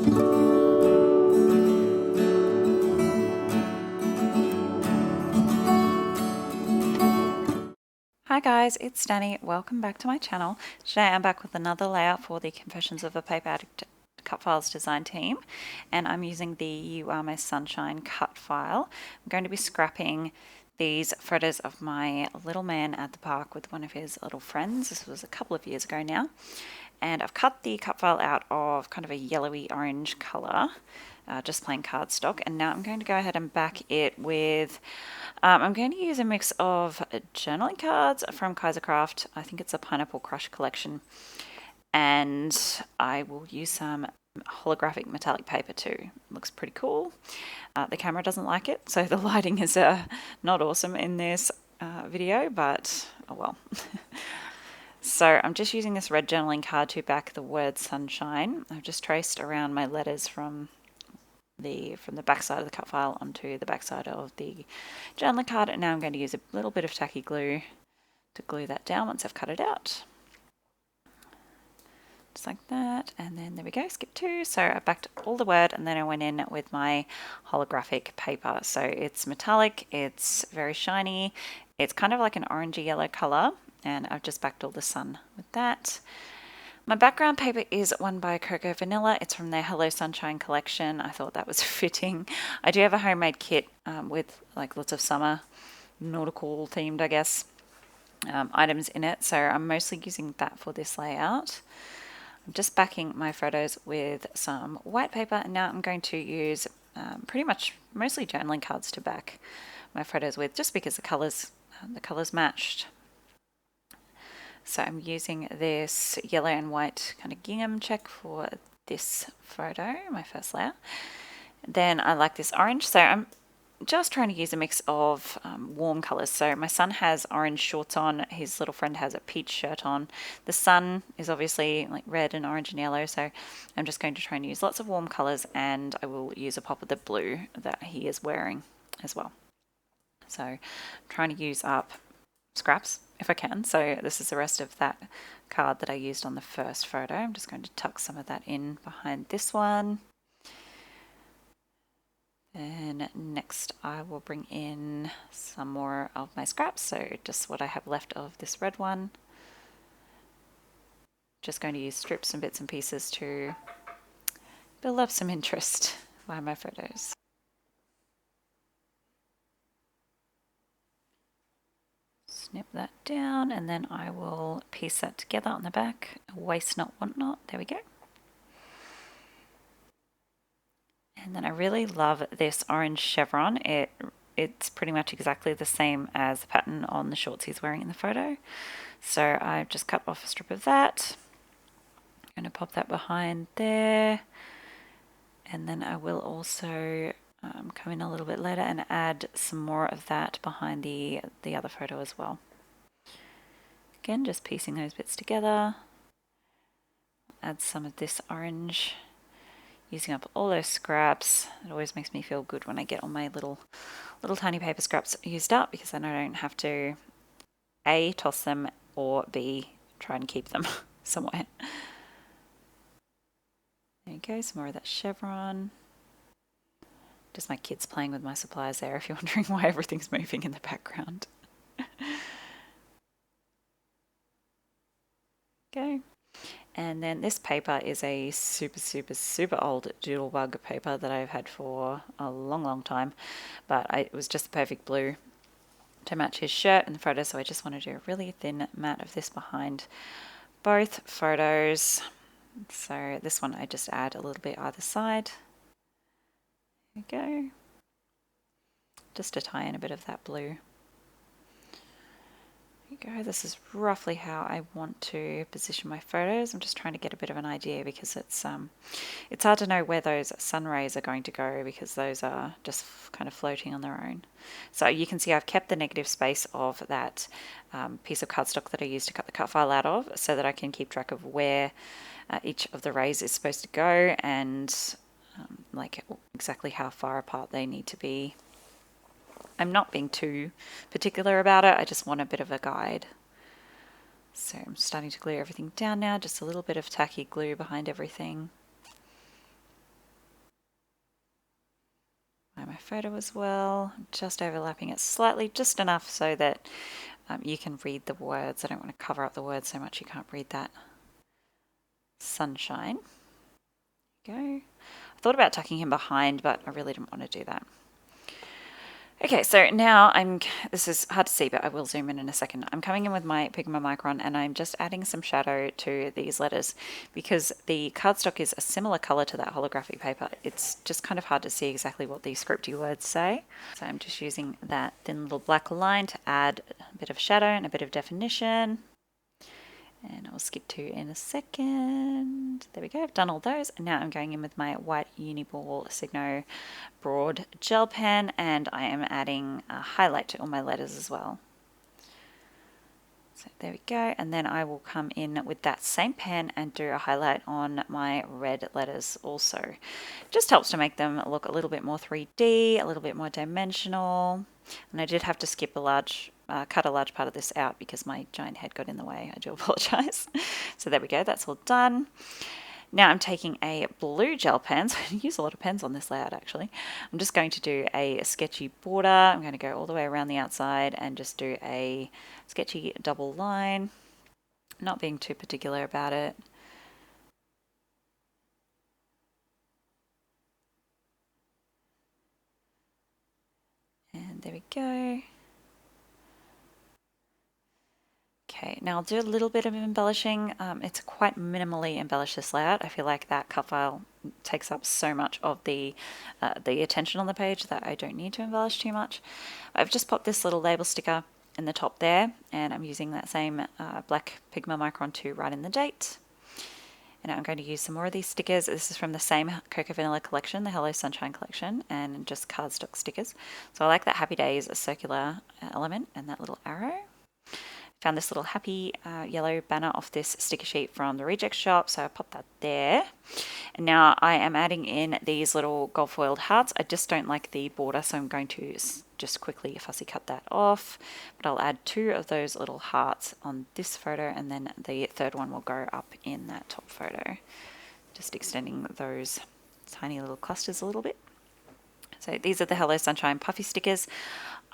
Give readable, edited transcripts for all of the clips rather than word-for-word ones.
Hi guys, it's Danny. Welcome back to my channel. Today I'm back with another layout for the Confessions of a Paper Addict Cutfiles design team, and I'm using the You Are My Sunshine cut file. I'm going to be scrapping these photos of my little man at the park with one of his little friends. This was a couple of years ago now, and I've cut the cut file out of kind of a yellowy orange colour. Just plain cardstock, and now I'm going to go ahead and back it with I'm going to use a mix of journaling cards from Kaisercraft. I think it's a Pineapple Crush collection, and I will use some holographic metallic paper too. It looks pretty cool. The camera doesn't like it, so the lighting is not awesome in this video, but oh well. So I'm just using this red journaling card to back the word sunshine. I've just traced around my letters from the back side of the cut file onto the back side of the journaling card, and now I'm going to use a little bit of tacky glue to glue that down once I've cut it out. Just like that, and then there we go, skip 2. So I backed all the word, and then I went in with my holographic paper. So it's metallic, it's very shiny, it's kind of like an orangey yellow colour, and I've just backed all the sun with that. My background paper is one by Cocoa Vanilla. It's from their Hello Sunshine collection. I thought that was fitting. I do have a homemade kit with like lots of summer nautical themed, I guess, items in it. So I'm mostly using that for this layout. I'm just backing my photos with some white paper, and now I'm going to use pretty much mostly journaling cards to back my photos with, just because the colors matched. So I'm using this yellow and white kind of gingham check for this photo, my first layer. Then I like this orange, so I'm just trying to use a mix of warm colors. So my son has orange shorts on, his little friend has a peach shirt on. The sun is obviously like red and orange and yellow, so I'm just going to try and use lots of warm colors, and I will use a pop of the blue that he is wearing as well. So I'm trying to use up scraps if I can. So this is the rest of that card that I used on the first photo. I'm just going to tuck some of that in behind this one. Then next I will bring in some more of my scraps, so just what I have left of this red one. Just going to use strips and bits and pieces to build up some interest behind my photos. Snip that down, and then I will piece that together on the back. Waste not, want not. There we go. And then I really love this orange chevron. It's pretty much exactly the same as the pattern on the shorts he's wearing in the photo. So I've just cut off a strip of that. I'm going to pop that behind there. And then I will also come in a little bit later and add some more of that behind the other photo as well. Again, just piecing those bits together. Add some of this orange, using up all those scraps. It always makes me feel good when I get all my little tiny paper scraps used up, because then I don't have to A, toss them, or B, try and keep them somewhere. There you go, some more of that chevron. Just my kids playing with my supplies there, if you're wondering why everything's moving in the background. Go. And then this paper is a super old doodlebug paper that I've had for a long time, but it was just the perfect blue to match his shirt and the photo, so I just want to do a really thin mat of this behind both photos. So this one I just add a little bit either side. There we go. Just to tie in a bit of that blue. There you go. This is roughly how I want to position my photos. I'm just trying to get a bit of an idea, because it's hard to know where those sun rays are going to go, because those are just kind of floating on their own. So you can see I've kept the negative space of that piece of cardstock that I used to cut the cut file out of, so that I can keep track of where each of the rays is supposed to go, and like exactly how far apart they need to be. I'm not being too particular about it, I just want a bit of a guide. So I'm starting to glue everything down now, just a little bit of tacky glue behind everything. my photo as well, just overlapping it slightly, just enough so that you can read the words. I don't want to cover up the words so much you can't read that. Sunshine. There you go. I thought about tucking him behind, but I really didn't want to do that. Okay, so now this is hard to see, but I will zoom in a second. I'm coming in with my Pigma Micron and I'm just adding some shadow to these letters because the cardstock is a similar color to that holographic paper. It's just kind of hard to see exactly what these scripty words say. So I'm just using that thin little black line to add a bit of shadow and a bit of definition. And I'll skip to in a second. There we go, I've done all those. And now I'm going in with my white Uniball Signo broad gel pen and I am adding a highlight to all my letters as well. So there we go. And then I will come in with that same pen and do a highlight on my red letters also. Just helps to make them look a little bit more 3D, a little bit more dimensional. And I did have to skip cut a large part of this out because my giant head got in the way. I do apologize. So there we go, that's all done. Now I'm taking a blue gel pen, so I use a lot of pens on this layout actually. I'm just going to do a sketchy border. I'm going to go all the way around the outside and just do a sketchy double line. Not being too particular about it. And there we go. Okay, now I'll do a little bit of embellishing. It's quite minimally embellished, this layout. I feel like that cut file takes up so much of the attention on the page that I don't need to embellish too much. I've just popped this little label sticker in the top there, and I'm using that same black Pigma Micron to write in the date. And I'm going to use some more of these stickers. This is from the same Cocoa Vanilla collection, the Hello Sunshine collection, and just cardstock stickers. So I like that Happy Days circular element and that little arrow. Found this little happy yellow banner off this sticker sheet from the reject shop, so I popped that there. And now I am adding in these little gold foiled hearts. I just don't like the border, so I'm going to just quickly fussy cut that off. But I'll add 2 of those little hearts on this photo, and then the third one will go up in that top photo. Just extending those tiny little clusters a little bit. So these are the Hello Sunshine puffy stickers.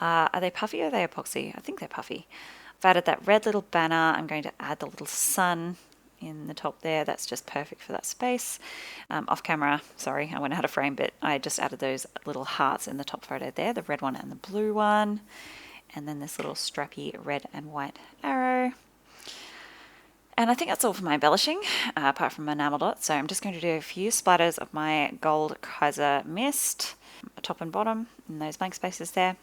Are they puffy or are they epoxy? I think they're puffy. I've added that red little banner. I'm going to add the little sun in the top there. That's just perfect for that space. Off camera, sorry, I went out of frame, but I just added those little hearts in the top photo there, the red one and the blue one. And then this little strappy red and white arrow. And I think that's all for my embellishing, apart from my enamel dot. So I'm just going to do a few splatters of my gold Kaiser mist, top and bottom, in those blank spaces there.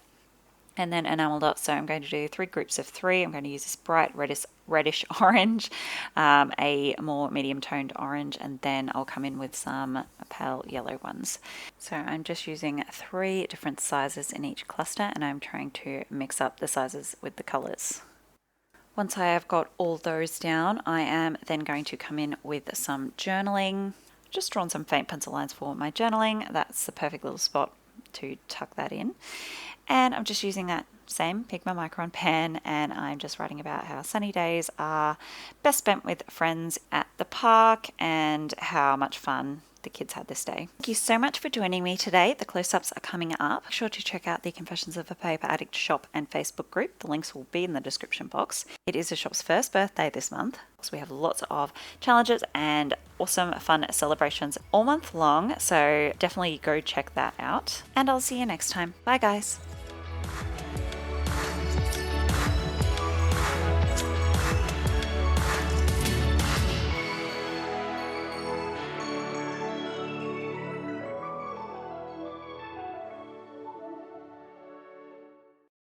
And then enamel dots, so I'm going to do 3 groups of 3. I'm going to use this bright reddish orange, a more medium toned orange, and then I'll come in with some pale yellow ones. So I'm just using 3 different sizes in each cluster, and I'm trying to mix up the sizes with the colors. Once I have got all those down, I am then going to come in with some journaling. Just drawn some faint pencil lines for my journaling. That's the perfect little spot to tuck that in. And I'm just using that same Pigma Micron pen, and I'm just writing about how sunny days are best spent with friends at the park and how much fun the kids had this day. Thank you so much for joining me today. The close-ups are coming up. Be sure to check out the Confessions of a Paper Addict shop and Facebook group. The links will be in the description box. It is the shop's first birthday this month, so we have lots of challenges and awesome fun celebrations all month long, so definitely go check that out. And I'll see you next time. Bye guys.